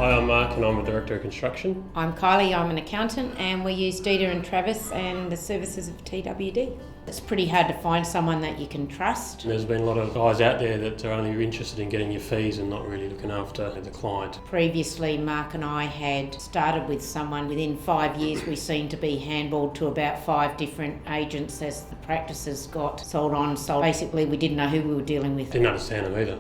Hi, I'm Mark and I'm a Director of Construction. I'm Kylie, I'm an accountant, and we use Dita and Travis and the services of TWD. It's pretty hard to find someone that you can trust. There's been a lot of guys out there that are only interested in getting your fees and not really looking after the client. Previously, Mark and I had started with someone. Within 5 years, we seemed to be handballed to about 5 different agents as the practices got sold on. So basically, we didn't know who we were dealing with. Didn't understand them either.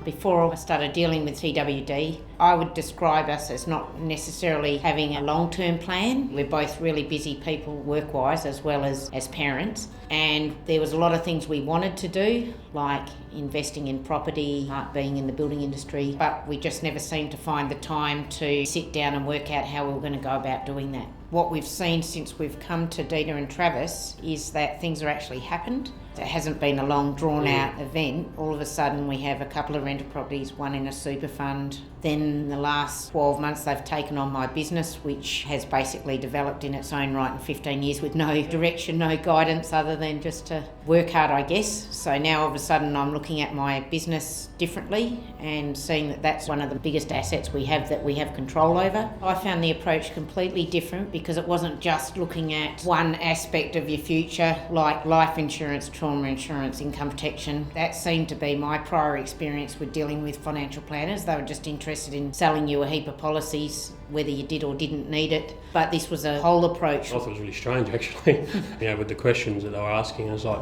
Before I started dealing with TWD, I would describe us as not necessarily having a long-term plan. We're both really busy people work-wise as well as parents. And there was a lot of things we wanted to do, like investing in property, Mark being in the building industry, but we just never seemed to find the time to sit down and work out how we were going to go about doing that. What we've seen since we've come to Dita and Travis is that things are actually happened. It hasn't been a long drawn-out event. All of a sudden we have a couple of rental properties, one in a super fund. Then in the last 12 months they've taken on my business, which has basically developed in its own right in 15 years with no direction, no guidance other than just to work hard, I guess. So now all of a sudden I'm looking at my business differently and seeing that that's one of the biggest assets we have that we have control over. I found the approach completely different because it wasn't just looking at one aspect of your future like life insurance, trauma insurance, income protection. That seemed to be my prior experience with dealing with financial planners. They were just interested in selling you a heap of policies, whether you did or didn't need it. But this was a whole approach. I thought it was really strange actually. With the questions that they were asking, I was like,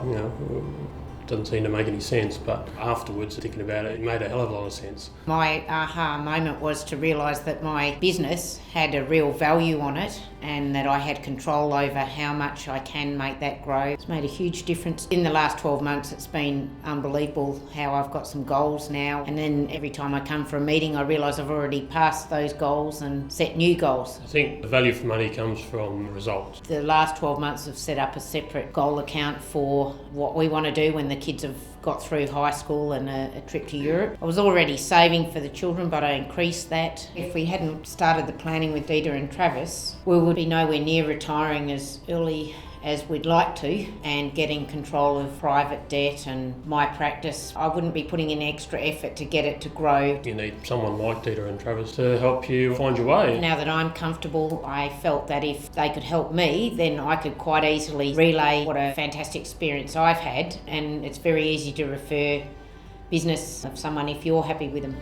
doesn't seem to make any sense, but afterwards thinking about it, it made a hell of a lot of sense. My aha moment was to realise that my business had a real value on it and that I had control over how much I can make that grow. It's made a huge difference. In the last 12 months it's been unbelievable how I've got some goals now, and then every time I come for a meeting I realise I've already passed those goals and set new goals. I think the value for money comes from results. The last 12 months I've set up a separate goal account for what we want to do when the kids have got through high school and a trip to Europe. I was already saving for the children, but I increased that. If we hadn't started the planning with Dita and Travis, we would be nowhere near retiring as early as we'd like to and getting control of private debt and my practice. I wouldn't be putting in extra effort to get it to grow. You need someone like Dita and Travis to help you find your way. Now that I'm comfortable, I felt that if they could help me, then I could quite easily relay what a fantastic experience I've had, and it's very easy to refer business of someone if you're happy with them.